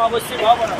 अवश्य भावना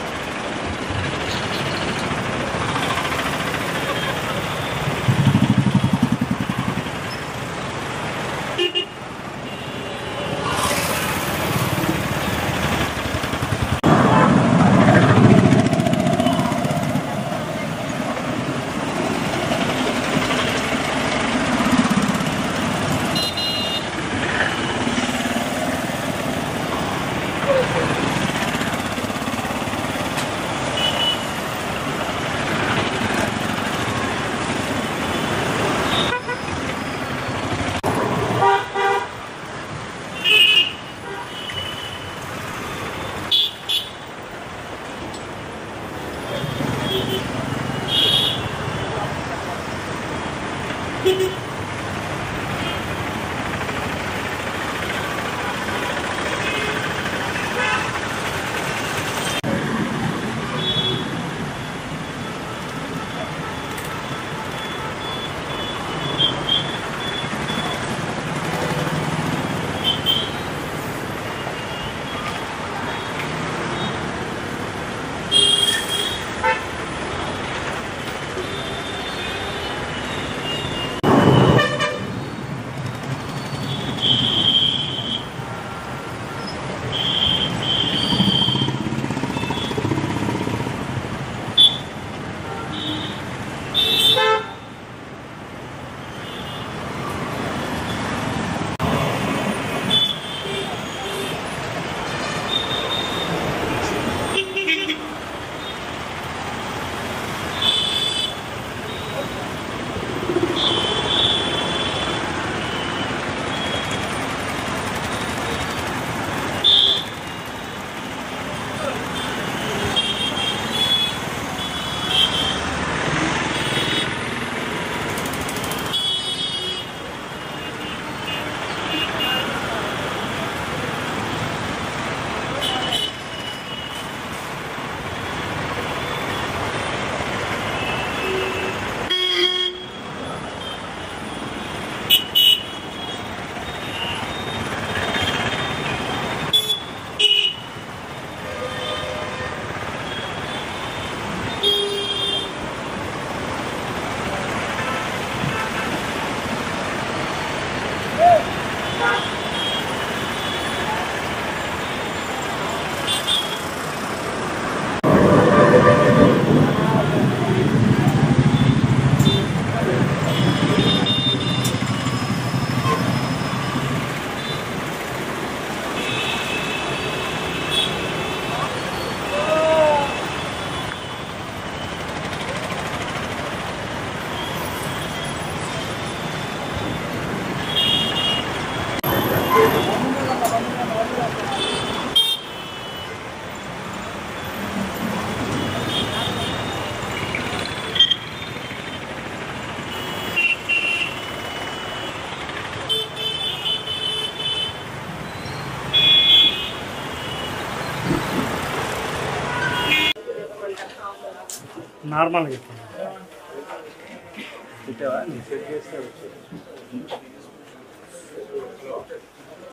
నార్మల్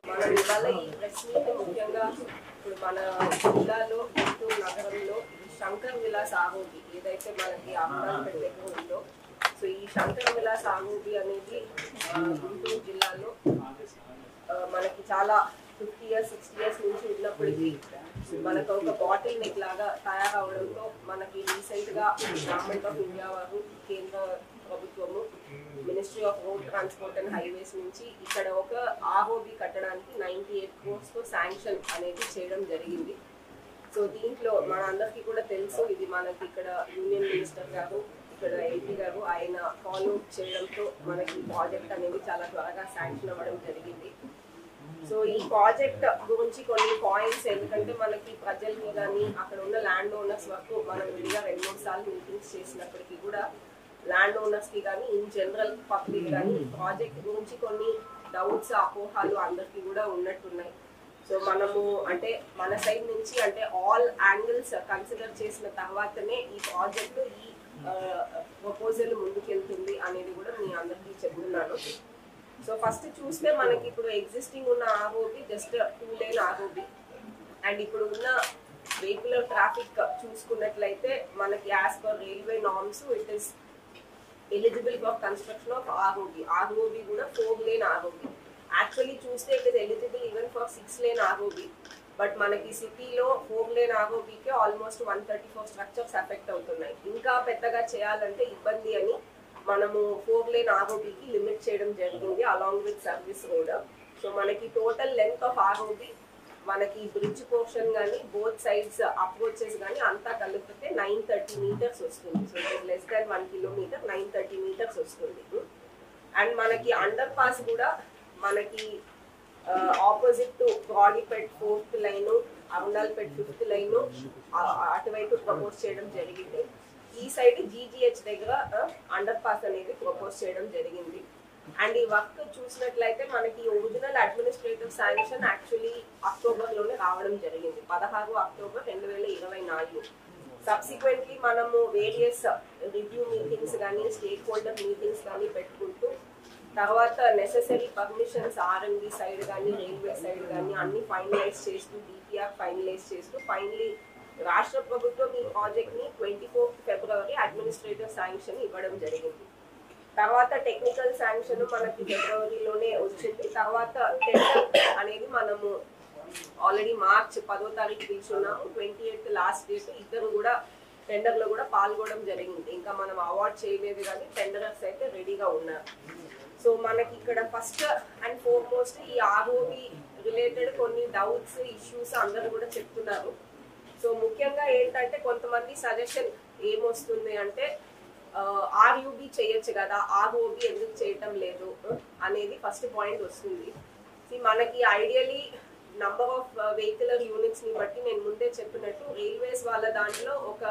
మన ఇవాళ ఈ ప్రెస్ మీట్ ముఖ్యంగా ఇప్పుడు మన జిల్లాలో గుంటూరు నగరంలో శంకర్ విలాస్ ఆహోబి ఏదైతే మనకి అమరావతి దగ్గర ఉందో, సో ఈ శంకర్ విలాస్ ఆహోబి అనేది గుంటూరు జిల్లాలో మనకి చాలా 50 years 60 years నుంచి ఉన్నప్పటికీ మనకు ఒక బాటిల్ నెక్ లాగా తయారవడంతో మనకి రీసెంట్ గా గవర్నమెంట్ ఆఫ్ ఇండియా వారు కేంద్ర ప్రభుత్వము ministry of road transport and highways నుంచి ఇక్కడ ఒక ఆర్ఓబి కట్టడానికి 98 crores తో శాంక్షన్ అనేది చేయడం జరిగింది. సో దీంట్లో మన అందరికీ కూడా తెలుసు, ఇది మనకి ఇక్కడ యూనియన్ మినిస్టర్ గారు ఇక్కడ ఎంపీ గారు ఆయన ఫాలో చేయడంతో మనకి ప్రాజెక్ట్ అనేది చాలా త్వరగా శాంక్షన్ అవ్వడం జరిగింది. సో ఈ ప్రాజెక్ట్ గురించి కొన్ని పాయింట్స్, ఎందుకంటే మనకి ప్రజల్ని కానీ అక్కడ ఉన్న ల్యాండ్ ఓనర్స్ వరకు మనం విడిగా 2-3 సార్లు మీటింగ్స్ చేసినప్పటికీ కూడా ల్యాండ్ ఓనర్స్ కి కానీ ఇన్ జనరల్ పబ్లిక్ కానీ ఈ ప్రాజెక్ట్ గురించి కొన్ని డౌట్స్ అపోహాలు అందరికీ కూడా ఉన్నట్టున్నాయి. సో మనము అంటే మన సైడ్ నుంచి అంటే ఆల్ యాంగిల్స్ కన్సిడర్ చేసిన తర్వాతనే ఈ ప్రాజెక్టు ఈ ప్రపోజల్ ముందుకెళ్తుంది అనేది కూడా మీ అందరికీ చెప్తున్నాను. సో ఫస్ట్ చూస్తే మనకి ఇప్పుడు ఎగ్జిస్టింగ్ ఉన్న ROB just 2 lane ROB, and ఇప్పుడు ఉన్న వెహికులర్ ట్రాఫిక్ చూసుకున్నట్లయితే మనకి as per railway norms it is eligible for construction of ROB. ROB కూడా 4 lane ఆర్ఓబి. యాక్చువల్లీ చూస్తే it is eligible even for 6 lane ROB. But మనకి సిటీలో 4 lane ఆర్ఓబికే almost 134 structures effect అవుతున్నాయి. ఇంకా పెద్దగా చేయాలంటే ఇబ్బంది అని మనము 4 lane ఆర్ఓబికి లిమిట్ చేయడం జరిగింది along with service road. So మనకి టోటల్ లెంత్ ఆఫ్ ఆర్ఓబి మనకి బ్రిడ్జ్ పోర్షన్ కానీ బోత్ సైడ్స్ అప్రోచెస్ కానీ అంతా కలిపితే 930 meters వస్తుంది. So it less than 1 kilometer 930 meters వస్తుంది. అండ్ మనకి అండర్ పాస్ కూడా మనకి opposite to Brodipet 4th line, Arundelpet 5th line అటువైపు ప్రపోజ్ చేయడం జరిగింది. ఈ సైడ్ జీజీహెచ్ దగ్గర అండర్ పాస్ అనేది ప్రపోజ్ చేయడం జరిగింది. అండ్ ఈ వర్క్ చూసినట్లయితే మనకి ఒరిజినల్ అడ్మినిస్ట్రేటివ్ శాంక్షన్ యాక్చువల్లీ అక్టోబర్లోనే రావడం జరిగింది, 16 October 2024. సబ్సిక్వెంట్లీ మనము వేరియస్ రివ్యూ మీటింగ్స్ కానీ స్టేక్ హోల్డర్ మీటింగ్స్ కానీ పెట్టుకుంటూ తర్వాత నెసెసరీ పర్మిషన్స్ ఆర్ఎండ్బి సైడ్ కానీ రైల్వే సైడ్ కానీ అన్ని ఫైనలైజ్ చేస్తూ డిపిఆర్ ఫైనలైజ్ చేస్తూ ఫైనలీ రాష్ట్ర ప్రభుత్వం ఈ ప్రాజెక్ట్ని 24th February అడ్మినిస్ట్రేటివ్ శాంక్షన్ ఇవ్వడం జరిగింది. తర్వాత టెక్నికల్ శాంక్షన్ మనకి ఫిబ్రవరిలోనే వచ్చింది. తర్వాత టెండర్ అనేది మనము already March 10th పిలుచున్నాము. 28th last date. ఇద్దరు కూడా టెండర్లో కూడా పాల్గొనడం జరిగింది. ఇంకా మనం అవార్డ్ చేయలేదు కానీ టెండరర్స్ అయితే రెడీగా ఉన్నారు. సో మనకి ఇక్కడ ఫస్ట్ అండ్ ఫోర్మోస్ట్ ఈ ఆర్ఓబి రిలేటెడ్ కొన్ని డౌట్స్ ఇష్యూస్ అందరూ కూడా చెప్తున్నారు. సో ముఖ్యంగా ఏంటంటే కొంతమంది సజెషన్ ఏమొస్తుంది అంటే ఆర్యూబి చేయొచ్చు కదా, ఆర్ఓబి ఎందుకు చేయటం లేదు అనేది ఫస్ట్ పాయింట్ వస్తుంది. మనకి ideally number of vehicular units ని బట్టి నేను ముందే చెప్పినట్టు రైల్వేస్ వాళ్ళ దాంట్లో ఒక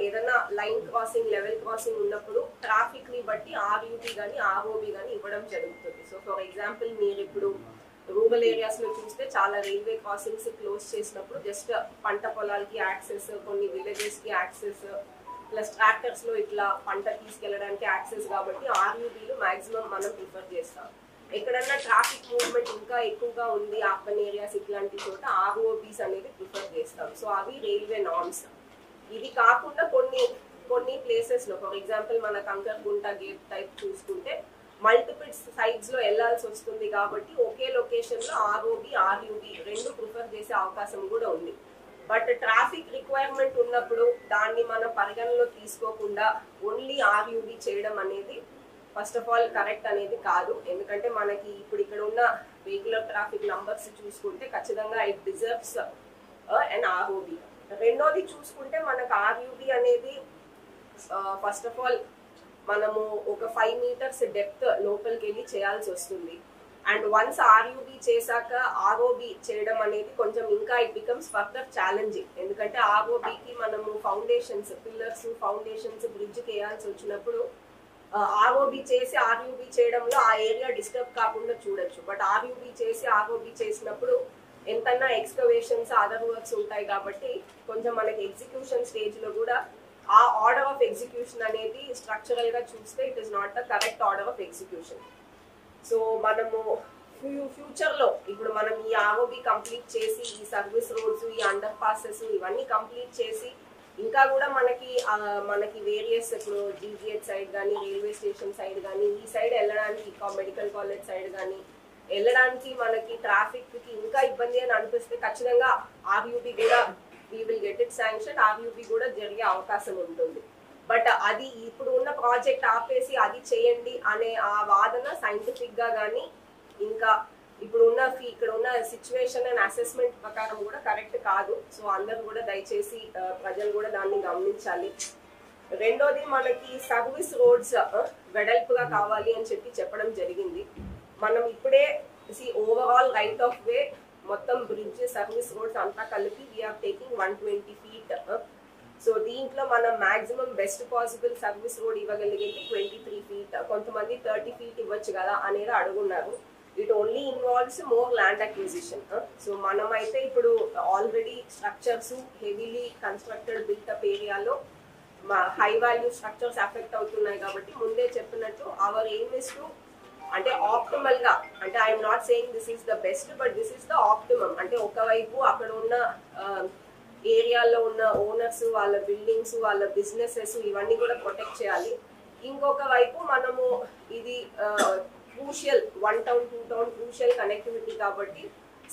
ఏదైనా లైన్ క్రాసింగ్ లెవెల్ క్రాసింగ్ ఉన్నప్పుడు ట్రాఫిక్ ని బట్టి ఆర్యూబి కానీ ఆర్ఓబి కానీ ఇవ్వడం జరుగుతుంది. సో ఫర్ ఎగ్జాంపుల్ మీరు ఇప్పుడు రూరల్ ఏరియాస్ లో చూస్తే చాలా రైల్వే క్రాసింగ్స్ క్లోజ్ చేసినప్పుడు జస్ట్ పంట పొలాలకి యాక్సెస్, కొన్ని విలేజెస్ కి యాక్సెస్, ప్లస్ ట్రాక్టర్స్ లో ఇట్లా పంట తీసుకెళ్ళడానికి యాక్సెస్ కాబట్టి ఆర్యూబీలు మాక్సిమం మనం ప్రిఫర్ చేస్తాం. ఎక్కడన్నా ట్రాఫిక్ మూవ్మెంట్ ఇంకా ఎక్కువగా ఉంది అర్బన్ ఏరియాస్ ఇట్లాంటి చోట ఆర్ఓబీస్ అనేది ప్రిఫర్ చేస్తాం. సో అవి రైల్వే నార్మ్స్. ఇది కాకుండా కొన్ని ప్లేసెస్ లో ఫర్ ఎగ్జాంపుల్ మన కంకర్గుంట గేట్ టైప్ చూసుకుంటే మల్టిపుల్ సైడ్స్ లో వెళ్లాల్సి వస్తుంది కాబట్టి ఒకే లొకేషన్ లో ఆర్ఓబి ఆర్యూబి రెండు ప్రిఫర్ చేసే అవకాశం కూడా ఉంది. బట్ ట్రాఫిక్ రిక్వైర్మెంట్ ఉన్నప్పుడు దాన్ని మనం పరిగణలో తీసుకోకుండా ఓన్లీ ఆర్యూబి చేయడం అనేది ఫస్ట్ ఆఫ్ ఆల్ కరెక్ట్ అనేది కాదు. ఎందుకంటే మనకి ఇప్పుడు ఇక్కడ ఉన్న వెహికులర్ ట్రాఫిక్ నంబర్స్ చూసుకుంటే ఖచ్చితంగా ఇట్ డిజర్వ్స్ అండ్ ఆర్ఓబి. రెండోది చూసుకుంటే మనకు ఆర్యూబి అనేది ఫస్ట్ ఆఫ్ ఆల్ మనము ఒక 5 meters డెప్త్ లోపలికి వెళ్ళి చేయాల్సి వస్తుంది. అండ్ వన్స్ ఆర్యూబి చేశాక ఆర్ఓబి చేయడం అనేది కొంచెం ఇంకా ఇట్ బికమ్స్ ఫర్దర్ ఛాలెంజింగ్. ఎందుకంటే ఆర్ఓబికి మనము ఫౌండేషన్స్, పిల్లర్స్, ఫౌండేషన్స్, బ్రిడ్జ్కి వేయాల్సి వచ్చినప్పుడు ఆర్ఓబి చేసి ఆర్యూబి చేయడంలో ఆ ఏరియా డిస్టర్బ్ కాకుండా చూడొచ్చు. బట్ ఆర్యూబి చేసి ఆర్ఓబి చేసినప్పుడు ఎంతన్నా ఎక్స్కవేషన్స్ అదర్ వర్క్స్ ఉంటాయి కాబట్టి కొంచెం మనకి ఎగ్జిక్యూషన్ స్టేజ్ లో కూడా ఆ ఆర్డర్ ఆఫ్ ఎగ్జిక్యూషన్ అనేది స్ట్రక్చరల్ గా చూస్తే it is not the correct order of execution. So మనము ఫ్యూచర్ లో ఇప్పుడు మనం ఈ ఆర్ఓబి కంప్లీట్ చేసి ఈ సర్వీస్ రోడ్స్, ఈ అండర్ పాసెస్ ఇవన్నీ కంప్లీట్ చేసి ఇంకా కూడా మనకి వేరియస్ ఇప్పుడు జీజీహెచ్ సైడ్ కానీ రైల్వే స్టేషన్ సైడ్ కానీ ఈ సైడ్ వెళ్ళడానికి మెడికల్ కాలేజ్ సైడ్ కానీ వెళ్ళడానికి మనకి ట్రాఫిక్ కి ఇంకా ఇబ్బంది అని అనిపిస్తే ఖచ్చితంగా ఆర్యూబి కూడా we will get it sanction, RUB కూడా జరిగే అవకాశం ఉంటుంది. బట్ అది ఇప్పుడు ఉన్న ప్రాజెక్ట్ ఆపేసి అది చేయండి అనే ఆ వాదన సైంటిఫిక్ గా కానీ ఇంకా ఇక్కడ ఉన్న సిచ్యువేషన్ అండ్ అసెస్మెంట్ ప్రకారం కూడా కరెక్ట్ కాదు. సో అందరూ కూడా దయచేసి ప్రజలు కూడా దాన్ని గమనించాలి. రెండోది మనకి సర్వీస్ రోడ్స్ వెడల్పుగా కావాలి అని చెప్పడం జరిగింది. మనం ఇప్పుడే ఓవరాల్ రైట్ ఆఫ్ వే మొత్తం బ్రిడ్జ్ సర్వీస్ రోడ్స్ అంతా కలిపి వీఆర్ టేకింగ్ 120 feet. సో దీంట్లో మనం maximum best possible service road ఇవ్వగలిగేది 23 feet. కొంతమంది 30 feet ఇవ్వచ్చు కదా అనేది అడుగున్నారు. It only involves more land acquisition. So మనమైతే ఇప్పుడు already structures heavily constructed built up ఏరియాలో హై వాల్యూ స్ట్రక్చర్స్ ఎఫెక్ట్ అవుతున్నాయి కాబట్టి ముందే చెప్పినట్టు అవర్ ఎయిమ్ ఇస్ టు అంటే ఆప్టిమల్ గా, అంటే I'm not saying this is the best but this is the optimum. అంటే ఒకవైపు అక్కడ ఉన్న ఏరియాలో ఉన్న ఓనర్స్, వాళ్ళ బిల్డింగ్స్, వాళ్ళ బిజినెసెస్ ఇవన్నీ కూడా ప్రొటెక్ట్ చేయాలి. ఇంకొక వైపు మనము ఇది crucial 1 town 2 town crucial connectivity కాబట్టి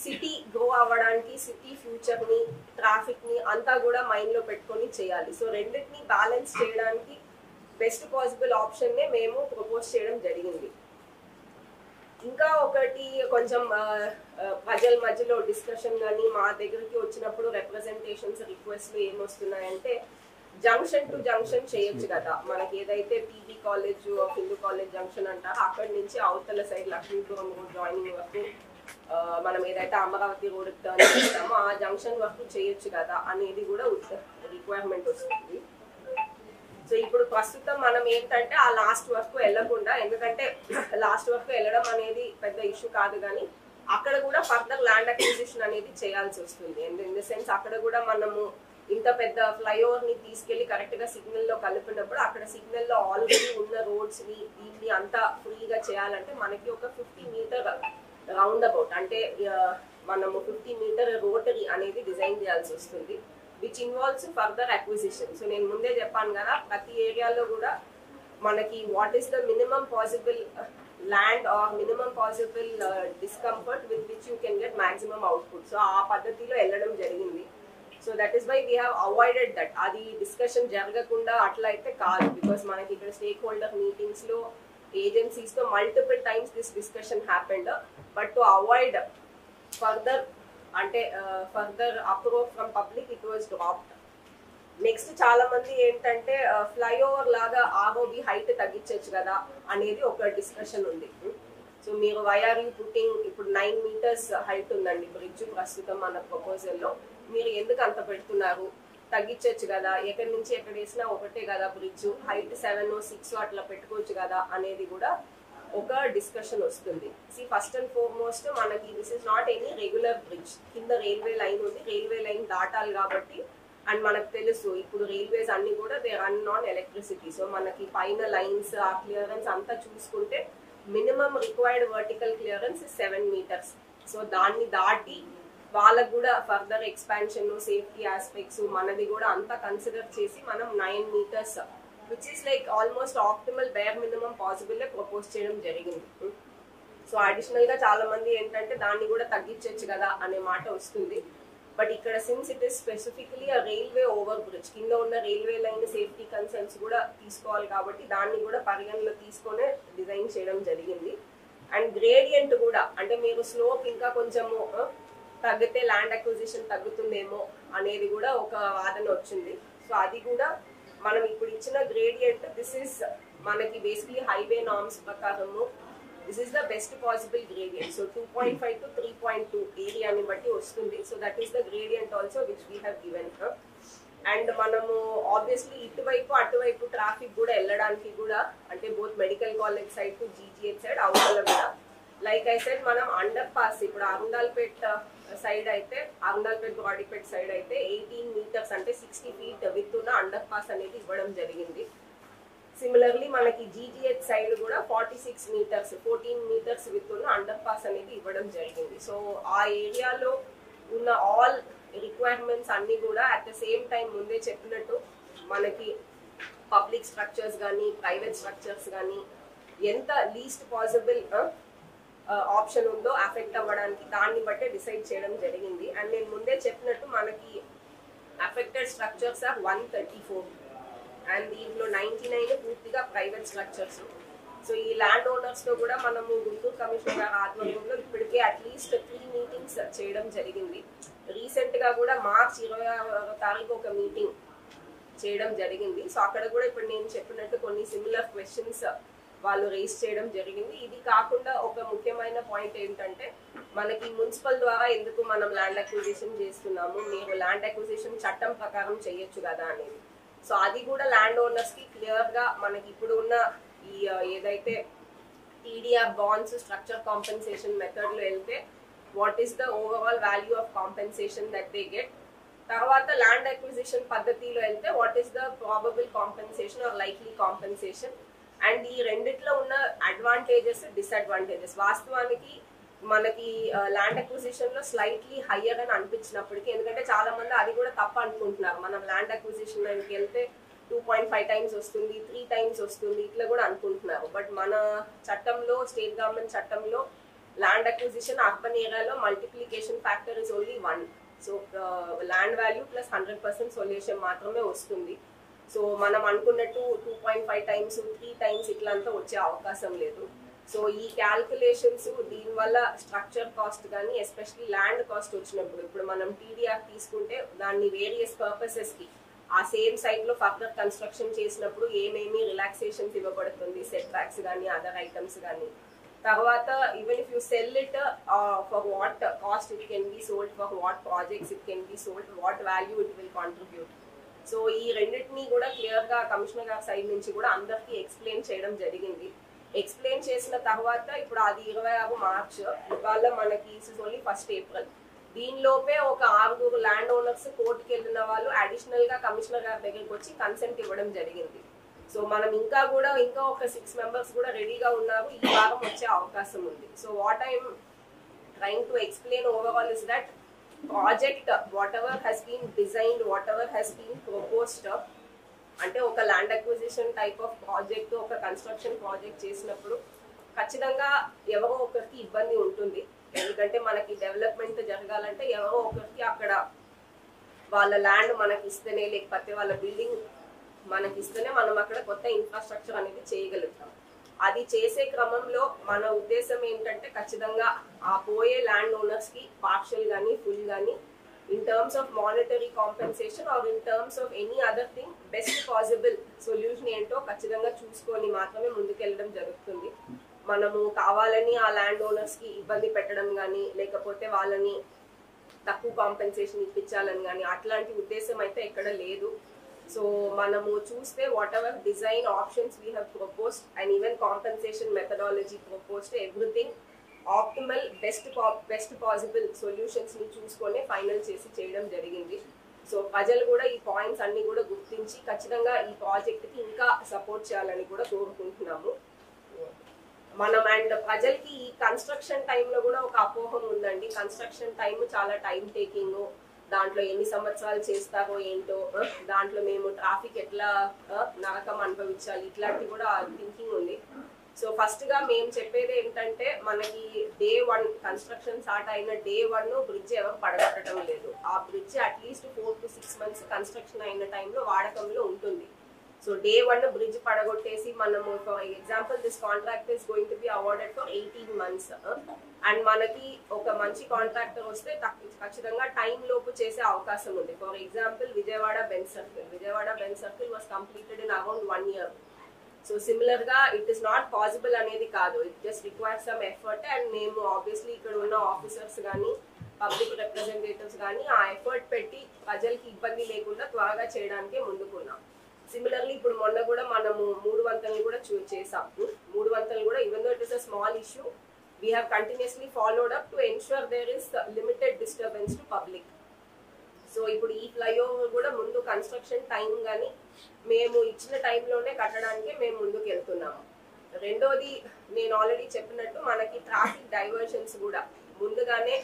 సిటీ గ్రో అవ్వడానికి, సిటీ ఫ్యూచర్ ని, ట్రాఫిక్ ని అంతా కూడా మైండ్ లో పెట్టుకొని చేయాలి. సో రెండింటిని బ్యాలెన్స్ చేయడానికి బెస్ట్ పాసిబుల్ ఆప్షన్ నే మేము ప్రపోజ్ చేయడం జరిగింది. ఇంకా ఒకటి కొంచెం ప్రజల మధ్యలో డిస్కషన్ కానీ మా దగ్గరికి వచ్చినప్పుడు రిప్రజెంటేషన్స్, రిక్వెస్ట్లు ఏమొస్తున్నాయంటే జంక్షన్ టు జంక్షన్ చేయొచ్చు కదా. మనకి ఏదైతే PB college, Hindu college junction అంటారో అక్కడి నుంచి అవతల సైడ్ లక్ష్మీపురం రోడ్ జాయినింగ్ వరకు మనం ఏదైతే అమరావతి రోడ్ టర్న్ చేస్తామో ఆ జంక్షన్ వరకు చేయొచ్చు కదా అనేది కూడా రిక్వైర్మెంట్ వస్తుంది. సో ఇప్పుడు ప్రస్తుతం మనం ఏంటంటే ఆ లాస్ట్ వరకు వెళ్ళకుండా, ఎందుకంటే లాస్ట్ వరకు వెళ్ళడం అనేది పెద్ద ఇష్యూ కాదు, కానీ అక్కడ కూడా ఫర్దర్ ల్యాండ్ అక్విజిషన్ అనేది చేయాల్సి వస్తుంది. ఇన్ ద సెన్స్ అక్కడ కూడా మనము ఇంత పెద్ద ఫ్లైఓవర్ ని తీసుకెళ్లి కరెక్ట్ గా సిగ్నల్ లో కలిపినప్పుడు అక్కడ సిగ్నల్ లో ఆల్రెడీ ఉన్న రోడ్స్ ని దీన్ని అంతా ఫ్రీగా చేయాలంటే మనకి ఒక 50 మీటర్ రౌండ్ అబౌట్ అంటే మనము 50 మీటర్ రోటరీ అనేది డిజైన్ చేయాల్సి వస్తుంది, which involves further acquisition. So నేను ముందే చెప్పాను కదా, ప్రతి ఏరియాలో కూడా మనకి what is the minimum possible land or minimum possible discomfort with which you can get maximum output. So ఆ పద్ధతిలో వెళ్ళడం జరిగింది. So that is why we have avoided that. అది డిస్కషన్ జరగకుండా అట్లా అయితే కాదు, బికాస్ మనకి ఇక్కడ స్టేక్ హోల్డర్ మీటింగ్స్ లో ఏజెన్సీస్ తో multiple times this discussion happened, but to avoid further అంటే further approve from public it was dropped. Next చాలా మంది ఏంటంటే ఫ్లైఓవర్ లాగా ఆర్ఓబి హైట్ తగ్గించవచ్చు కదా అనేది ఒక డిస్కషన్ ఉంది. సో మీరు వైఆర్ యూ పుట్టింగ్ ఇప్పుడు 9 మీటర్స్ హైట్ ఉందండి బ్రిడ్జ్ ప్రస్తుతం మన ప్రపోజల్లో, మీరు ఎందుకు అంత పెడుతున్నారు, తగ్గించవచ్చు కదా, ఎక్కడి నుంచి ఎక్కడ వేసినా ఒకటే కదా బ్రిడ్జ్, హైట్ 7 or 6 అట్లా పెట్టుకోవచ్చు కదా అనేది కూడా ఒక డిస్కషన్ వస్తుంది. ఫస్ట్ అండ్ ఫార్మోస్ట్ మనకి this is not any regular bridge, కింద రైల్వే లైన్ ఉంది, రైల్వే లైన్ దాటాలి కాబట్టి. అండ్ మనకు తెలుసు ఇప్పుడు రైల్వేస్ అన్ని కూడా they run on electricity. So మనకి పైన లైన్స్ ఆ క్లియరెన్స్ అంతా చూసుకుంటే minimum required vertical clearance 7 metres. So దాన్ని దాటి వాళ్ళకు కూడా ఫర్దర్ ఎక్స్పాన్షన్, సేఫ్టీ ఆస్పెక్ట్స్ మనది కూడా అంతా కన్సిడర్ చేసి మనం 9 metres which is like almost optimal bare minimum possible propose చేయడం జరిగింది. సో అడిషనల్ గా చాలా మంది ఏంటంటే దాన్ని కూడా తగ్గించవచ్చు కదా అనే మాట వస్తుంది. బట్ ఇక్కడ since it is specifically railway over bridge, కింద ఉన్న రైల్వే లైన్ సేఫ్టీ కన్సర్న్స్ కూడా తీసుకోవాలి కాబట్టి దాన్ని కూడా పరిగణలో తీసుకొనే డిజైన్ చేయడం జరిగింది. అండ్ గ్రేడియంట్ కూడా అంటే మీరు స్లోప్ ఇంకా కొంచెము తగ్గితే ల్యాండ్ అక్విజిషన్ తగ్గుతుందేమో అనేది కూడా ఒక వాదన వచ్చింది. సో అది కూడా మనం ఇప్పుడు ఇచ్చిన గ్రేడియంట్ దిస్ ఇస్ మనకి బేసిక్లీ హైవే నార్మ్స్ ప్రకారము this is the best possible gradient. So 2.5 to 3.2 ఏరియాని బట్టి వస్తుంది. So that is the gradient also which we have given. And మనము ఆబ్వియస్లీ ఇటువైపు అటువైపు ట్రాఫిక్ కూడా వెళ్ళడానికి కూడా అంటే both medical college side to GGH side అవతల కూడా లైక్ ఐ సెడ్ మనం అండర్ పాస్ ఇప్పుడు అరుండాల్పేట్ సైడ్ అయితే అరుండాల్పేట్ బ్రాడీపేట్ సైడ్ అయితే 18 మీటర్స్ అంటే 60 feet విత్ ఉన్న అండర్ పాస్ అనేది ఇవ్వడం జరిగింది. సిమిలర్లీ మనకి జీజీహెచ్ సైడ్ కూడా 46 మీటర్స్ 14 మీటర్స్ విత్ ఉన్న అండర్ పాస్ అనేది ఇవ్వడం జరిగింది. సో ఆ ఏరియాలో ఉన్న ఆల్ రిక్వైర్మెంట్స్ అన్ని కూడా అట్ ద సేమ్ టైం ముందే చెప్పినట్టు మనకి పబ్లిక్ స్ట్రక్చర్స్ కానీ ప్రైవేట్ స్ట్రక్చర్స్ కానీ ఎంత లీస్ట్ పాసిబుల్ ఆప్షన్ ఉందో అఫెక్ట్ అవ్వడానికి దాన్ని బట్టే డిసైడ్ చేయడం జరిగింది. అండ్ నేను ముందే చెప్పినట్టు మనకి అఫెక్టెడ్ స్ట్రక్చర్స్ ఆర్ 134 అండ్ దీంట్లో 99 పూర్తిగా ప్రైవేట్ స్ట్రక్చర్స్. సో ఈ ల్యాండ్ ఓనర్స్ తో కూడా మనము గుంటూరు కమిషనర్ గారి ఆధ్వర్యంలో ఇప్పటికే అట్లీస్ట్ 3 మీటింగ్స్ చేయడం జరిగింది. రీసెంట్ గా కూడా మార్చ్ 26వ తారీఖు ఒక మీటింగ్ చేయడం జరిగింది. సో అక్కడ కూడా ఇప్పుడు నేను చెప్పినట్టు కొన్ని సిమిలర్ క్వశ్చన్స్ వాళ్ళు రేస్ చేయడం జరిగింది. ఇది కాకుండా ఒక ముఖ్యమైన పాయింట్ ఏంటంటే మనకి మున్సిపల్ ద్వారా ఎందుకు మనం ల్యాండ్ అక్విజిషన్ చేస్తున్నాము, మీరు ల్యాండ్ అక్విజిషన్ చట్టం ప్రకారం చేయొచ్చు కదా అనేది. సో అది కూడా ల్యాండ్ ఓనర్స్ కి క్లియర్ గా మనకి ఇప్పుడు ఉన్న ఈ ఏదైతే TDR bonds structure compensation method లో వెళ్తే what is the overall value of compensation that they get, తర్వాత ల్యాండ్ అక్విజిషన్ పద్ధతిలో వెళ్తే what is the probable compensation or likely compensation. And ఈ రెండిట్లో ఉన్న అడ్వాంటేజెస్ డిసడ్వాంటేజెస్ వాస్తవానికి మనకి ల్యాండ్ అక్విజిషన్ లో స్లైట్లీ హయ్యర్ అని అనిపించినప్పటికీ, ఎందుకంటే చాలా మంది అది కూడా తప్పు అనుకుంటున్నారు. మనం ల్యాండ్ అక్విజిషన్ వెళ్తే 2.5 టైమ్స్ వస్తుంది, 3 టైమ్స్ వస్తుంది, ఇట్లా కూడా అనుకుంటున్నారు. బట్ మన చట్టంలో, స్టేట్ గవర్నమెంట్ చట్టంలో ల్యాండ్ అక్విజిషన్ అర్బన్ ఏరియాలో multiplication factor is only 1. So land value plus 100% solution మాత్రమే వస్తుంది. సో మనం అనుకున్నట్టు 2.5 టైమ్స్ 3 టైమ్స్ ఇట్లంతా వచ్చే అవకాశం లేదు. సో ఈ క్యాల్కులేషన్స్ దీనివల్ల స్ట్రక్చర్ కాస్ట్ కానీ ఎస్పెషలీ ల్యాండ్ కాస్ట్ వచ్చినప్పుడు, ఇప్పుడు మనం టీడీఆర్ తీసుకుంటే దాన్ని వేరియస్ పర్పసెస్ కి ఆ సేమ్ సైట్ లో ఫర్దర్ కన్స్ట్రక్షన్ చేసినప్పుడు ఏమేమి రిలాక్సేషన్స్ ఇవ్వబడుతుంది, సెట్ బ్యాక్స్ కానీ అదర్ ఐటమ్స్ కానీ. తర్వాత even if you sell it for what cost it can be sold, for what projects it can be sold, what value it will contribute. So ఈ రెండింటినీ కూడా clear గా commissioner గారి side నుంచి కూడా అందరికీ ఎక్స్ప్లెయిన్ చేయడం జరిగింది. ఎక్స్ప్లెయిన్ చేసిన తర్వాత ఇప్పుడు అది 26 మార్చ్, ఇవాళ మనకి ఓన్లీ 1 ఏప్రిల్. దీనిలోపే ఒక 6 ల్యాండ్ ఓనర్స్ కోర్టుకి వెళ్ళిన వాళ్ళు అడిషనల్ గా కమిషనర్ గారి దగ్గరికి వచ్చి కన్సెంట్ ఇవ్వడం జరిగింది. సో మనం ఇంకా ఒక 6 మెంబర్స్ కూడా రెడీగా ఉన్నారు, ఈ వారం వచ్చే అవకాశం ఉంది. So what I'm trying to explain overall is that project whatever has been designed, whatever has been proposed, అంటే ఒక land acquisition type of project, ఒక కన్స్ట్రక్షన్ ప్రాజెక్ట్ చేసినప్పుడు ఖచ్చితంగా ఎవరో ఒకరికి ఇబ్బంది ఉంటుంది. ఎందుకంటే మనకి డెవలప్మెంట్ జరగాలంటే ఎవరో ఒకరికి అక్కడ వాళ్ళ ల్యాండ్ మనకి ఇస్తేనే, లేకపోతే వాళ్ళ బిల్డింగ్ మనకి ఇస్తేనే మనం అక్కడ కొత్త ఇన్ఫ్రాస్ట్రక్చర్ అనేది చేయగలుగుతాం. అది చేసే క్రమంలో మన ఉద్దేశం ఏంటంటే ఖచ్చితంగా ఆ పోయే ల్యాండ్ ఓనర్స్ కి పార్షియల్ కానీ ఫుల్ కానీ in terms of monetary compensation or in terms of any other thing best possible solution ఏంటో ఖచ్చితంగా చూసుకొని మాత్రమే ముందుకెళ్ళడం జరుగుతుంది. మనము కావాలని ఆ ల్యాండ్ ఓనర్స్ కి ఇబ్బంది పెట్టడం కానీ, లేకపోతే వాళ్ళని తక్కువ కాంపెన్సేషన్ ఇప్పించాలని కానీ అట్లాంటి ఉద్దేశం అయితే ఎక్కడ లేదు. సో మనము చూస్తే what ever design options we have proposed and even compensation methodology proposed, everything optimal best possible solutions ని చూసుకొని ఫైనల్ చేసి చేయడం జరిగింది. సో ప్రజలు కూడా ఈ పాయింట్స్ అన్ని కూడా గుర్తించి ఖచ్చితంగా ఈ ప్రాజెక్ట్ కి ఇంకా సపోర్ట్ చేయాలని కూడా కోరుకుంటున్నాము మనం. అండ్ ప్రజలకి ఈ కన్స్ట్రక్షన్ టైంలో కూడా ఒక అపోహం ఉందండి. కన్స్ట్రక్షన్ టైం చాలా టైం టేకింగ్, దాంట్లో ఎన్ని సంవత్సరాలు చేస్తారో ఏంటో, దాంట్లో మేము ట్రాఫిక్ ఎట్లా నరకం అనుభవించాలి, ఇట్లాంటి కూడా థింకింగ్ ఉంది. సో ఫస్ట్ గా మేము చెప్పేది ఏంటంటే, మనకి Day 1 కన్స్ట్రక్షన్ స్టార్ట్ అయిన Day 1 బ్రిడ్జ్ ఎవరు పడగొట్టడం లేదు. ఆ bridge at least 4 to 6 months construction అయిన టైంలో వాడకంలో ఉంటుంది. సో Day 1 బ్రిడ్జ్ పడగొట్టేసి మనము, for example this contract is going to be awarded for 18 months and మనకి ఒక మంచి కాంట్రాక్టర్ వస్తే ఖచ్చితంగా టైం లోపు చేసే అవకాశం ఉంది. For example Vijayawada Benz circle was completed in around 1 year. So similar గా ఇట్ ఇస్ నాట్ పాసిబుల్ అనేది కాదు, it just requires some effort. And మేము ఆబ్వియస్లీ ఇక్కడ ఉన్న ఆఫీసర్స్ కానీ పబ్లిక్ రిప్రజెంటేటివ్స్ కానీ ఆ ఎఫర్ట్ పెట్టి ప్రజలకి ఇబ్బంది లేకుండా త్వరగా చేయడానికే ముందుకున్నాం. సిమిలర్లీ ఇప్పుడు మొన్న కూడా మనము 3 వంతలు కూడా చేసాం. 3 వంతలు కూడా even though it is a small issue, we have continuously followed up to ensure there is limited disturbance to public. So ఇప్పుడు ఈ ఫ్లైఓవర్ కూడా ముందు కన్స్ట్రక్షన్ టైం కానీ మేము ఇచ్చిన టైంలోనే కట్టడానికి మేము ముందుకు వెళ్తున్నాము. రెండోది నేను ఆల్రెడీ చెప్పినట్టు మనకి ట్రాఫిక్ డైవర్షన్స్ కూడా ముందుగానే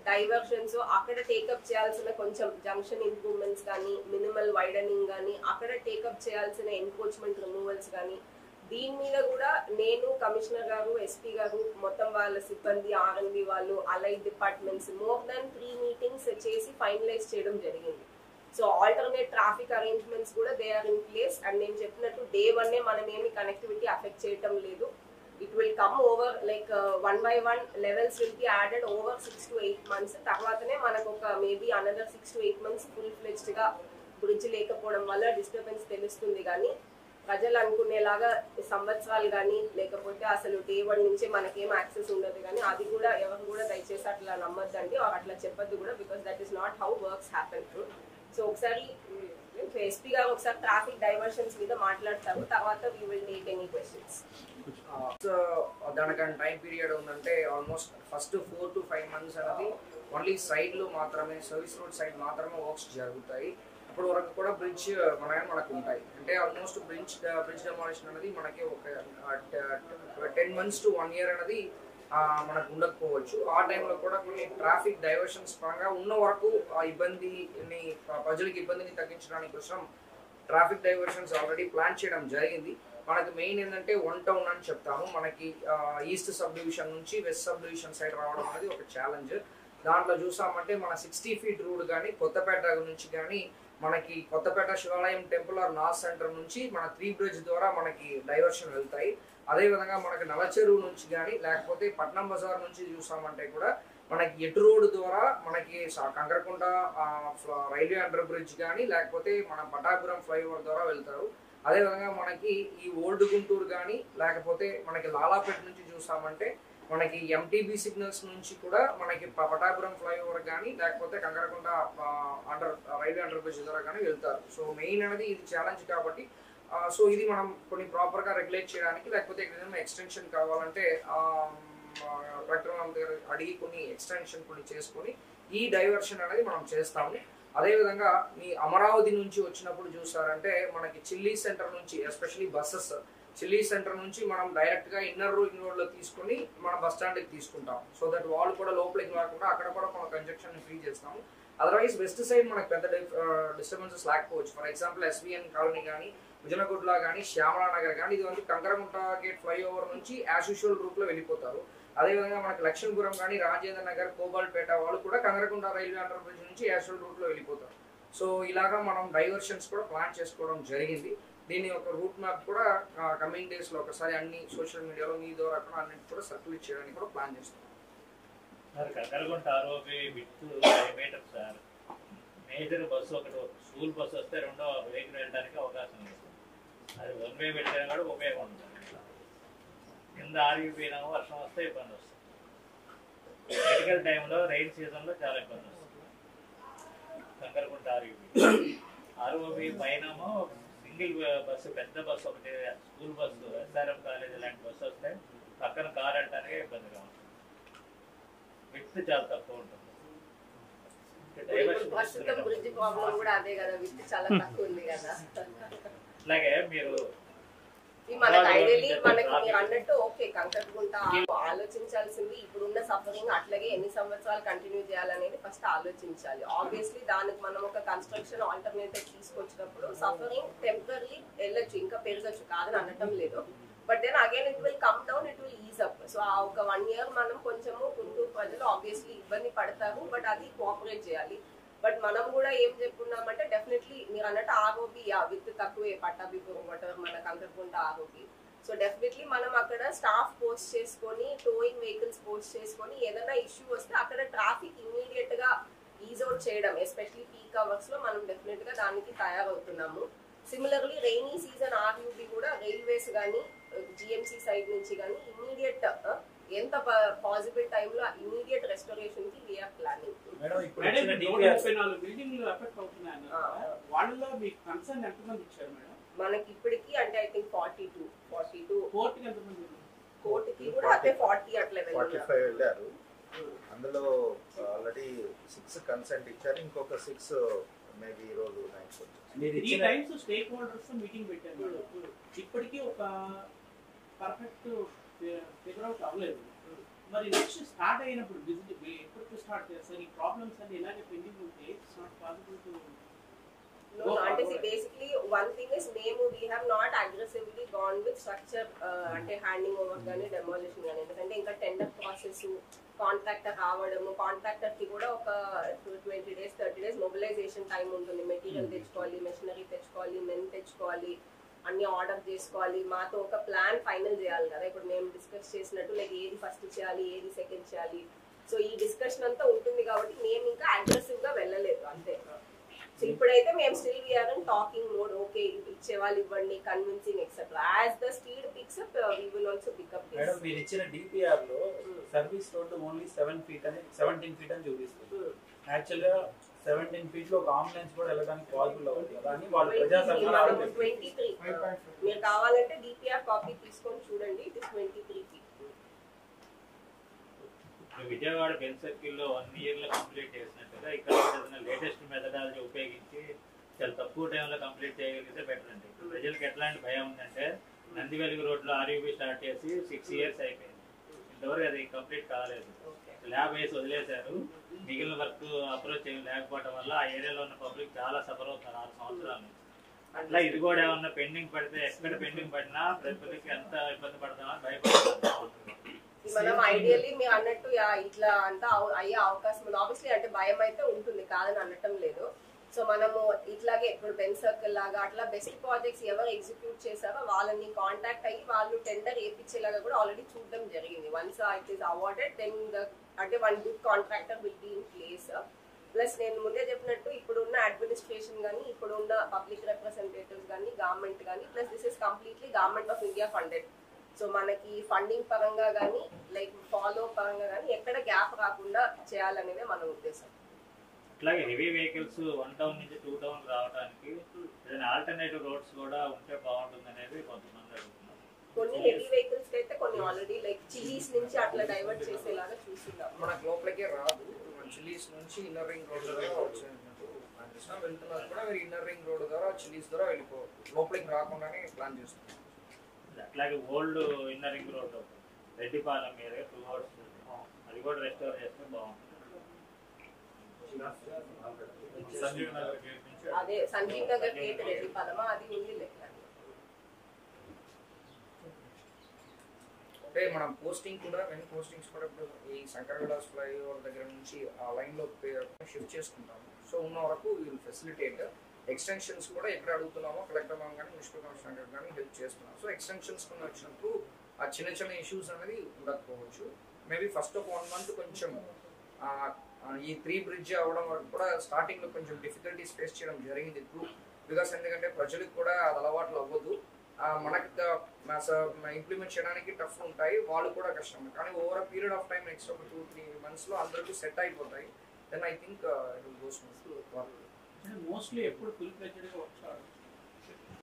డైవర్షన్స్ అక్కడ టేకప్ చేయాల్సిన కొంచెం జంక్షన్ ఇంప్రూవ్మెంట్స్ కానీ, మినిమల్ వైడనింగ్ కానీ, అక్కడ టేకప్ చేయాల్సిన ఎన్క్రోచ్మెంట్ రిమూవల్స్ కానీ, దీని మీద కూడా నేను కమిషనర్ గారు, ఎస్పీ గారు, మొత్తం వాళ్ళ సిబ్బంది, ఆర్ఎంబి వాళ్ళు, allied departments more than 3 meetings చేసి ఫైనలైజ్ చేయడం జరిగింది. సో ఆల్టర్నేట్ ట్రాఫిక్ అరేంజ్మెంట్స్ కూడా they are in place. And నేను చెప్పినట్టు Day 1 మనం ఏమి కనెక్టివిటీ అఫెక్ట్ చేయటం లేదు. It will come over like 1 by 1 levels will be added over 6 to 8 months. తర్వాతనే మనకు ఒక maybe another 6 to 8 months full fledged గా బ్రిడ్జ్ లేకపోవడం వల్ల డిస్టర్బెన్స్ తెలుస్తుంది. కానీ ప్రజలు అనుకునేలాగా సంవత్సరాలు కానీ, లేకపోతే అసలు Day 1 నుంచే మనకేం యాక్సెస్ ఉండదు కానీ, అది కూడా ఎవరు కూడా దయచేసి అట్లా నమ్మద్దండి, అట్లా చెప్పొద్దు కూడా, because that is not how works happen. So ఒకసారి ఎస్పీ గారు ఒకసారి ట్రాఫిక్ డైవర్షన్స్ మీద మాట్లాడతారు, తర్వాత we will take any questions. దానికన్నా టైం పీరియడ్ ఉందంటే ఆల్మోస్ట్ ఫస్ట్ 4 to 5 months అనేది ఓన్లీ సైడ్లో మాత్రమే, సర్వీస్ రోడ్ సైడ్ మాత్రమే వర్క్స్ జరుగుతాయి. అప్పటి వరకు కూడా బ్రిడ్జ్ మనకు ఉంటాయి. అంటే ఆల్మోస్ట్ బ్రిడ్జ్ డెమాలిషన్ అనేది మనకి ఒక 10 months to 1 year అనేది మనకు ఉండకపోవచ్చు. ఆ టైంలో కూడా కొన్ని ట్రాఫిక్ డైవర్షన్స్ పరంగా ఉన్న వరకు ఆ ఇబ్బందిని ప్రజలకు ఇబ్బందిని తగ్గించడానికి కోసం ట్రాఫిక్ డైవర్షన్స్ ఆల్రెడీ ప్లాన్ చేయడం జరిగింది. మనకు మెయిన్ ఏంటంటే 1 టౌన్ అని చెప్తాము. మనకి ఈస్ట్ సబ్ డివిజన్ నుంచి వెస్ట్ సబ్ డివిజన్ సైడ్ రావడం అనేది ఒక ఛాలెంజ్. దాంట్లో చూసామంటే మన 60 ఫీట్ రూట్ కానీ కొత్తపేట నుంచి కానీ మనకి కొత్తపేట శివాలయం టెంపుల్ ఆర్ నార్త్ సెంటర్ నుంచి మన 3 బ్రిడ్జ్ ద్వారా మనకి డైవర్షన్ వెళ్తాయి. అదేవిధంగా మనకి నలచెరువు నుంచి కానీ లేకపోతే పట్నం బజార్ నుంచి చూసామంటే కూడా మనకి ఎటు రోడ్డు ద్వారా మనకి కంకరకుంట రైల్వే అండర్ బ్రిడ్జ్ కానీ లేకపోతే మన పటాపురం ఫ్లైఓవర్ ద్వారా వెళ్తారు. అదేవిధంగా మనకి ఈ ఓల్డ్ గుంటూరు కానీ లేకపోతే మనకి లాలాపేట నుంచి చూసామంటే మనకి ఎంటీబీ సిగ్నల్స్ నుంచి కూడా మనకి పటాపురం ఫ్లైఓవర్ కానీ లేకపోతే కంకరకుంట రైల్వే అండర్ బ్రిడ్జ్ ద్వారా కానీ వెళ్తారు. సో మెయిన్ అనేది ఇది ఛాలెంజ్ కాబట్టి సో ఇది మనం కొన్ని ప్రాపర్గా రెగ్యులేట్ చేయడానికి లేకపోతే ఏదైనా ఎక్స్టెన్షన్ కావాలంటే కలెక్టర్ దగ్గర అడిగి కొన్ని ఎక్స్టెన్షన్ కొన్ని చేసుకొని ఈ డైవర్షన్ అనేది మనం చేస్తాము. అదేవిధంగా మీ అమరావతి నుంచి వచ్చినప్పుడు చూసారంటే మనకి చిల్లీ సెంటర్ నుంచి ఎస్పెషలీ బస్సెస్ చిల్లీ సెంటర్ నుంచి మనం డైరెక్ట్గా ఇన్నర్ రింగ్ రోడ్లో తీసుకొని మన బస్ స్టాండ్కి తీసుకుంటాం. సో దట్ వాళ్ళు కూడా లోపలికి రాకుండా అక్కడ కూడా మనం కంజక్షన్ ఫ్రీ చేస్తాము. అదర్వైజ్ వెస్ట్ సైడ్ మనకు పెద్ద డిస్టర్బెన్సెస్ లేకపోవచ్చు. ఫర్ ఎగ్జాంపుల్ ఎస్విఎన్ కాలనీ కానీ విజయనగుడ్ల కానీ శ్యామలా నగర్ కానీ ఇది வந்து కంకరగుంట గేట్ ఫ్లైఓవర్ నుంచి యాజ్ యూజువల్ రూట్లో వెళ్ళిపోతారు. అదేవిధంగా మనకి లక్ష్మీపురం కానీ రాజేంద్ర నగర్ కోబాల్పేట వాళ్ళు కూడా కంకరగుంట రైల్వే అండర్ బ్రిడ్జ్ నుంచి యాజ్ యూజువల్ రూట్లో వెళ్ళిపోతారు. సో ఇలాగా మనం డైవర్షన్స్ కూడా ప్లాన్ చేసుకోవడం జరిగింది. దీని ఒక రూట్ మ్యాప్ కూడా కమింగ్ డేస్లో ఒకసారి అన్ని సోషల్ మీడియాలో మీ ద్వారా కూడా అన్నింటి కూడా సర్క్యులేట్ చేయడానికి కూడా ప్లాన్ చేస్తాం. సార్ కంకరగుంట ఆరోగ్య with metre sir major bus ఒకటి స్కూల్ బస్సు వస్తే రెండో వెహికల్ వెళ్ళడానికి అవకాశం లేదు. అది 1 వే పెట్టడం కూడా ఉపయోగం ఉంటుంది. కింద ఆరిగిపోయినాము వర్షం వస్తే ఇబ్బంది వస్తుంది. క్రిటికల్ టైంలో రైన్ సీజన్లో చాలా ఇబ్బంది వస్తుంది. కంకరగుంట ఆర్ఓబి పైనమో సింగిల్ బస్సు పెద్ద బస్సు ఒకటి స్కూల్ బస్సు ఎస్ఆర్ఎం కాలేజ్ లాంటి బస్సు వస్తే పక్కన కార్ వెళ్ళడానికి ఇబ్బందిగా ఉంటుంది. విత్ చాలా తక్కువ ఉంటుంది. అలాగే మీరు మనకి ఐడియలీ మనకి మీరు అన్నట్టు ఓకే కంకరగుంట ఆలోచించాల్సింది ఇప్పుడున్న సఫరింగ్ అట్లాగే ఎన్ని సంవత్సరాలు కంటిన్యూ చేయాలనేది ఫస్ట్ ఆలోచించాలి. ఆబ్వియస్లీ దానికి మనం ఒక కన్స్ట్రక్షన్ ఆల్టర్నేటివ్ తీసుకొచ్చినప్పుడు సఫరింగ్ టెంపరీ వెళ్ళొచ్చు, ఇంకా పెరగచ్చు, కాదని అనటం లేదు. But then again it will come down, it will ease up. So ఆ ఒక 1 year మనం కొంచెము గుంటూరు ప్రజలు ఆబ్వియస్లీ ఇబ్బంది పడతారు, బట్ అది కోఆపరేట్ చేయాలి. బట్ మనం కూడా ఏం చెప్పుకున్నామంటే డెఫినెట్లీ మీరు అన్నట్టు ఆర్ఓబి విత్ తక్కువే పట్టాభిపురం వాటర్ మన కంకరగుంట ఆర్ఓబి. సో డెఫినెట్లీ మనం అక్కడ స్టాఫ్ పోస్ట్ చేసుకొని టోయింగ్ వెహికల్స్ పోస్ట్ చేసుకొని ఏదైనా ఇష్యూ వస్తే అక్కడ ట్రాఫిక్ ఇమీడియట్ గా ఈజ్ అవుట్ చేయడం, ఎస్పెషలీ పీక్ అవర్స్ లో మనం డెఫినెట్ గా దానికి తయారవుతున్నాము. సిమిలర్లీ రైనీ సీజన్ ఆర్యూబి కూడా రైల్వేస్ కానీ జిఎంసీ సైడ్ నుంచి కానీ ఇమీడియట్ ఎంత పాసిబుల్ టైంలో ఇమీడియట్ రెస్టోరేషన్ కి వీఆర్ ప్లానింగ్. మనకి ఇప్పటికి అంటే ఐ థింక్ 42 కోర్టుకి కూడా అదే 40 అట్లా 45 వెళ్ళారు. అందులో ఆల్రెడీ 6 కన్సెంట్ ఇచ్చారు, ఇంకొక 6 మేబీ ఈ రోజు నైట్ స్టేక్ హోల్డర్స్ మీటింగ్ పెట్టారు. ఇప్పటికీ ఒక పర్ఫెక్ట్ ఫిగర్ అవుట్ అవ్వలేదు. మరి నెక్స్ట్ స్టార్ట్ అయినప్పుడు విజిట్ ఎప్పుడు స్టార్ట్ చేస్తారు? ఈ ప్రాబ్లమ్స్ అన్ని ఇలాగే పెండింగ్ ఉంటే ఇట్స్ నాట్ పాసిబుల్ టు అంటే బేసిక్లీ వన్ థింగ్ ఇస్ మేము we have not aggressively gone with structure అంటే హ్యాండింగ్ ఓవర్ కానీ డెమాలిషన్ కానీ. ఎందుకంటే ఇంకా టెండర్ ప్రాసెస్, కాంట్రాక్టర్ రావడము, కాంట్రాక్టర్ కి కూడా ఒక 20 days 30 days మొబిలైజేషన్ టైం ఉంటుంది. మెటీరియల్ తెచ్చుకోవాలి, మెషినరీ తెచ్చుకోవాలి, మెన్ తెచ్చుకోవాలి, అన్ని ఆర్డర్ చేసుకోవాలి, మాతో ఒక ప్లాన్ ఫైనల్ చేయాలి కదా. ఇప్పుడు మేము డిస్కస్ చేసినట్టు లైక్ ఏది ఫస్ట్ చేయాలి, ఏది సెకండ్ చేయాలి. సో ఈ డిస్కషన్ అంతా ఉంటుంది కాబట్టి మేము ఇంకా అగ్రెసివ్ గా వెళ్ళలేదు అంతే. సో ఇప్పుడైతే మేము still we're in talking mode. Okay ఇచ్చే వాళ్ళు ఇవ్వండి, convincing etcetera. As the speed picks up we will also pick up. Madam మీరు ఇచ్చిన డిపిఆర్ లో సర్వీస్ రోడ్ ఓన్లీ 7 feet అని 17 feet అని చూపిస్తుంది. యాక్చువల్ గా 17 feet లో ఒక అంబులెన్స్ కూడా వెళ్ళడానికి పాసిబుల్ అవుతుంది కదా అని వాళ్ళు ప్రజా సంఘాలు 23 మీరు కావాలంటే డిపిఆర్ కాపీ తీసుకొని చూడండి. It is 23 feet. Vijayawada bell సర్కిల్లో 1 year లో కంప్లీట్ చేసినట్టుగా ఇక్కడ ఏదైనా లేటెస్ట్ మెథడాలజీ ఉపయోగించి చాలా తక్కువ టైంలో కంప్లీట్ చేయగలిగితే బెటర్ అండి. ప్రజలకు ఎట్లాంటి భయం ఉందంటే నందివెలుగు రోడ్లో ఆర్యూబీ స్టార్ట్ చేసి 6 years అయిపోయింది, ఇంతవరకు అది కంప్లీట్ కాలేదు. ల్యాబ్ వేసి వదిలేశారు. మిగిలిన వర్క్ అప్రోచ్ లేకపోవడం వల్ల ఆ ఏరియాలో ఉన్న పబ్లిక్ చాలా సఫర్ అవుతున్నారు 6 సంవత్సరాల నుంచి. అట్లా ఇది కూడా ఏమన్నా పెండింగ్ పడితే ఎక్కడ పెండింగ్ పడినా ప్రజలకి ఎంత ఇబ్బంది పడతామని భయపడుతున్నారు. మనం ఐడియల్లీ మీరు అన్నట్టు ఇట్లా అంతా అయ్యే అవకాశం ఉంది. ఆబ్వియస్లీ అంటే భయం అయితే ఉంటుంది, కాదని అనటం లేదు. సో మనము ఇట్లాగే ఇప్పుడు బెన్ సర్కిల్ లాగా అట్లా బెస్ట్ ప్రాజెక్ట్స్ ఎవరు ఎగ్జిక్యూట్ చేశారో వాళ్ళని కాంటాక్ట్ అయ్యి వాళ్ళు టెండర్ వేయించేలాగా కూడా ఆల్రెడీ చూడడం జరిగింది. Once it is awarded then అంటే one good contractor will be in place. Plus నేను ముందే చెప్పినట్టు ఇప్పుడున్న అడ్మినిస్ట్రేషన్ కానీ ఇప్పుడున్న పబ్లిక్ రిప్రజెంటేటివ్స్ కానీ గవర్నమెంట్ కానీ plus this is completely government of India funded. So మనకి ఫండింగ్ పరంగా కానీ లైక్ ఫాలో పరంగా కానీ ఎక్కడ గ్యాప్ రాకుండా చేయాలనేదే మన ఉద్దేశం. అట్లాగే హెవీ వెహికల్స్ 1 టౌన్ నుంచి 2 టౌన్ రావడానికి ఏదైనా ఆల్టర్నేటివ్ రోడ్స్ కూడా ఉంటే బాగుంటుంది అనేది కొంతమంది అడుగుతున్నారు. కొన్ని హెవీ వెహికల్స్ అయితే కొన్ని ఆల్రెడీ లైక్ చిలీస్ నుంచి అట్లా డైవర్ట్ చేసేలాగా చూస్తున్నాం. మనకు లోపలికే రాదు, చిలీస్ నుంచి ఇన్నర్ రింగ్ రోడ్ ద్వారా వచ్చేటట్టు ప్లాన్ చేస్తున్నాం. వెళ్తున్నారు కూడా మీరు ఇన్నర్ రింగ్ రోడ్ ద్వారా చిలీస్ ద్వారా వెళ్ళిపోవచ్చు, లోపలికి రాకుండానే ప్లాన్ చేస్తున్నాం. అట్లాగే old inner ring road Reddipalem area 2 hours అది కూడా రెస్టోర్ చేస్తే బాగుంటుంది. అదే సంజీవ్ నగర్ గేట్ రెడ్డిపాలెం అది ఉంది లెక్క. అంటే మనం పోస్టింగ్ కూడా పోస్టింగ్స్ కూడా ఇప్పుడు ఈ శంకర్ విలాస్ ఫ్లైఓవర్ దగ్గర నుంచి ఆ లైన్లో షిఫ్ట్ చేసుకుంటాము. సో ఉన్న వరకు వీళ్ళు ఫెసిలిటేట్ ఎక్స్టెన్షన్స్ కూడా ఎక్కడ అడుగుతున్నామో కలెక్టర్ మ్యామ్ కానీ మున్సిపల్ కమిషనర్ కానీ హెల్ప్ చేస్తున్నాం. సో ఎక్స్టెన్షన్స్ కొన్ని వచ్చినప్పుడు ఆ చిన్న చిన్న ఇష్యూస్ అనేది ఉండకపోవచ్చు. మేబీ ఫస్ట్ ఒక 1 month కొంచెం ఈ 3 బ్రిడ్జ్ అవ్వడం వరకు కూడా స్టార్టింగ్లో కొంచెం డిఫికల్టీస్ ఫేస్ చేయడం జరిగింది ఇప్పుడు. బికాస్ ఎందుకంటే ప్రజలకు కూడా అది అలవాట్లు అవ్వదు, మనకి ఇంప్లిమెంట్ చేయడానికి టఫ్ ఉంటాయి, వాళ్ళు కూడా కష్టం. కానీ over a period of time next ఒక 2-3 monthsలో అందరికీ సెట్ అయిపోతాయి. Then I think it will go smooth. Mostly ఎప్పుడు ఫుల్ ఫ్లెడ్జ్డ్గా వచ్చాడు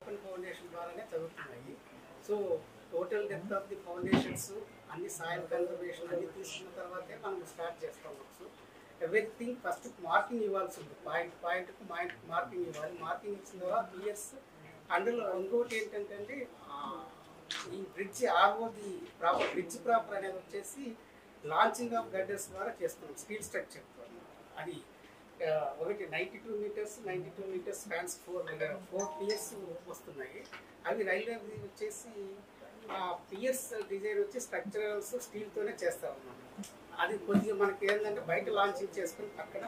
ఓపెన్ ఫౌండేషన్ ద్వారానే చదువుతున్నాయి. So total depth of the foundations అన్ని సాయిల్ కన్జర్వేషన్ అన్ని తీసుకున్న తర్వాతే మనం స్టార్ట్ చేస్తాం. సో ఎవ్రీథింగ్ ఫస్ట్ మార్కింగ్ ఇవ్వాల్సి ఉంది, పాయింట్కు మార్కింగ్ ఇవ్వాలి. మార్కింగ్ ఇచ్చిన తర్వాత పిఎస్. అందులో ఇంకోటి ఏంటంటే ఈ బ్రిడ్జ్ ఆర్ఓది ప్రాపర్ బ్రిడ్జ్ ప్రాపర్ అనేది వచ్చేసి లాంచింగ్ ఆఫ్ గడ్డర్స్ ద్వారా చేస్తున్నాం స్టీల్ స్ట్రక్చర్. అది ఒకటి 92 meters స్పాన్స్ 4 పియర్స్ వస్తున్నాయి. అవి రైల్వే వచ్చేసి పియర్స్ డిజైన్ వచ్చి స్ట్రక్చరల్స్ స్టీల్తోనే చేస్తాం అన్నమాట. అది కొద్దిగా మనకి ఏంటంటే బయట లాంచింగ్ చేసుకుని పక్కన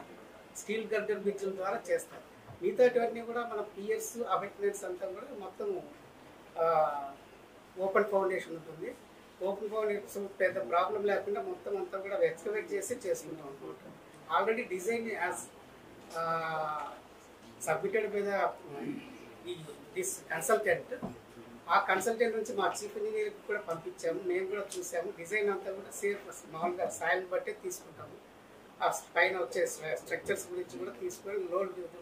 స్టీల్ గర్డర్ బ్రిడ్జ్ల ద్వారా చేస్తాం. మిగతాటివన్నీ కూడా మన పియర్స్ అబెట్మెంట్స్ అంతా కూడా మొత్తం ఓపెన్ ఫౌండేషన్ ఉంటుంది. ఓపెన్ ఫౌండేషన్ పెద్ద ప్రాబ్లం లేకుండా మొత్తం అంతా కూడా ఎక్స్కవేట్ చేసి చేసుకుంటాం అనమాట. Already design as submitted by this consultant. ఆ కన్సల్టెంట్ నుంచి మా చీఫ్ ఇంజనీర్కి కూడా పంపించాము, మేము కూడా చూసాము. డిజైన్ అంతా కూడా సేఫ్ మామూలుగా సాయిల్ బట్టే తీసుకుంటాము. ఆ పైన వచ్చే స్ట్రక్చర్స్ గురించి కూడా తీసుకొని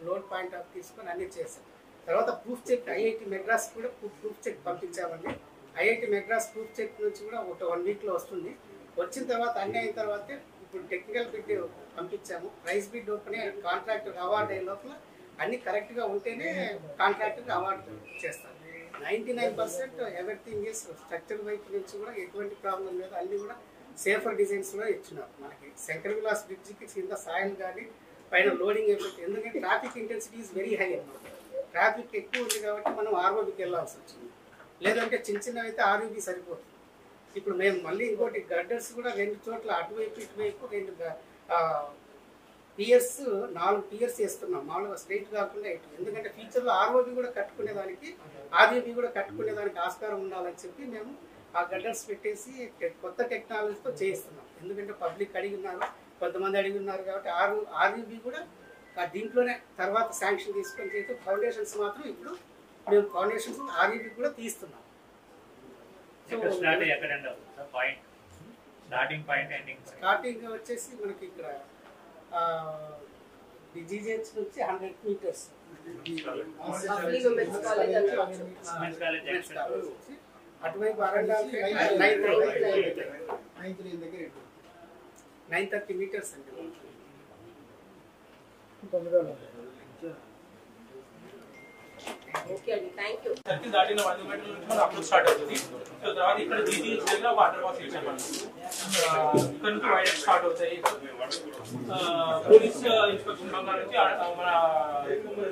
లోడ్ పాయింట్ ఆఫ్ తీసుకొని అన్నీ చేసాం. తర్వాత ప్రూఫ్ చెక్ ఐఐటి మెడ్రాస్ కూడా ప్రూఫ్ చెక్ పంపించామండి. ఐఐటి మెడ్రాస్ ప్రూఫ్ చెక్ నుంచి కూడా ఒక 1 weekలో వస్తుంది. వచ్చిన తర్వాత అన్నీ అయిన తర్వాతే ఇప్పుడు టెక్నికల్ బిడ్ పంపించాము. ప్రైస్ బిడ్ ఓపెన్ అయ్యి కాంట్రాక్టర్ అవార్డు అయ్యే లోపల అన్నీ కరెక్ట్గా ఉంటేనే కాంట్రాక్టర్కి అవార్డు చేస్తాం. 99% ఎవ్రీథింగ్ ఈస్ స్ట్రక్చర్ వైపు నుంచి కూడా ఎటువంటి ప్రాబ్లం లేదు. అన్నీ కూడా సేఫర్ డిజైన్స్ కూడా ఇచ్చినారు. మనకి శంకర్ విలాస్ బ్రిడ్జ్కి కింద సాయిల్ కానీ పైన లోడింగ్ ఎఫెక్ట్, ఎందుకంటే traffic intensity is very high అన్నమాట. ట్రాఫిక్ ఎక్కువ ఉంది కాబట్టి మనం ఆర్ఓబికి వెళ్ళాల్సి వచ్చింది. లేదంటే చిన్నవి అయితే ఆర్ఓబి సరిపోతుంది. ఇప్పుడు మేము మళ్ళీ ఇంకోటి గడ్డర్స్ కూడా 2 చోట్ల అటువైపు ఇటువైపు 2 పియర్స్ 4 పియర్స్ వేస్తున్నాం. మామూలుగా స్ట్రైట్ కాకుండా ఇటు, ఎందుకంటే ఫ్యూచర్లో ఆర్ఓబి కూడా కట్టుకునేదానికి ఆర్ఓబి కూడా కట్టుకునేదానికి ఆస్కారం ఉండాలని చెప్పి మేము ఆ గడ్డర్స్ పెట్టేసి కొత్త టెక్నాలజీతో చేయిస్తున్నాం. ఎందుకంటే పబ్లిక్ అడిగి ఉన్నారు, కొంతమంది అడిగి ఉన్నారు కాబట్టి ఆర్ఓబి కూడా దీంట్లోనే తర్వాత శాంక్షన్ తీసుకొని చేస్తే ఫౌండేషన్స్ మాత్రం ఇప్పుడు మేము ఫౌండేషన్స్ ఆర్ఓబి కూడా తీస్తున్నాం. స్టార్టింగ్ వచ్చేసి మనకి ఇక్కడ జీజేహెచ్ నుంచి 100 meters అటువైపు అరండా 930 meters అండి. ఓకే అండి, థ్యాంక్ యూ. సర్కిల్ దాటిన 100 మీటర్ల నుంచి మనం అప్రోచ్ స్టార్ట్ అవుతుంది. సో తర్వాత ఇక్కడ జీజీహెచ్ దగ్గర ఒక అండర్ పాస్ ఇచ్చామండి. ఇక్కడ నుంచి వైడెక్స్ స్టార్ట్ అవుతాయి. పోలీస్ ఇన్స్పెక్షన్ బంగారు నుంచి మన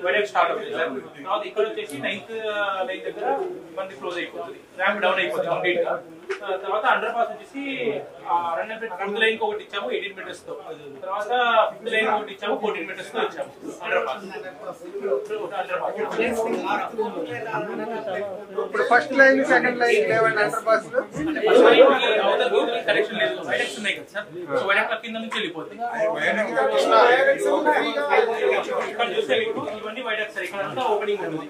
వైడెక్స్ స్టార్ట్ అవుతుంది సార్. తర్వాత ఇక్కడ వచ్చేసి 9th లైన్ దగ్గర మనది క్లోజ్ అయిపోతుంది, ర్యాంప్ డౌన్ అయిపోతుంది కంప్లీట్ గా. తర్వాత అండర్ పాస్ వచ్చేసి రంగంపేట 4th లైన్ కి ఒకటి ఇచ్చాము 18 మీటర్స్ తో. తర్వాత 5th లైన్ ఒకటి ఇచ్చాము 14 మీటర్స్ తో ఇచ్చాము అండర్ పాస్. ఇప్పుడు ఫస్ట్ లైన్ సెకండ్ లైన్ లేవండి అండర్ పాస్ కనెక్షన్ లేదు, వైడెక్స్ ఉన్నాయి కదా సార్. సో వైడెక్స్ కింద నుంచి వెళ్ళిపోతుంది. ఇక్కడ చూస్తే ఇవన్నీ వైడెక్స్ సార్. ఇక్కడ అంతా ఓపెనింగ్ ఉంటుంది.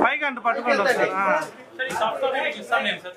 పైకి అంట పట్టుకోండి సార్ ఈ సాఫ్ట్వేర్ ఇస్తాను నేను సార్.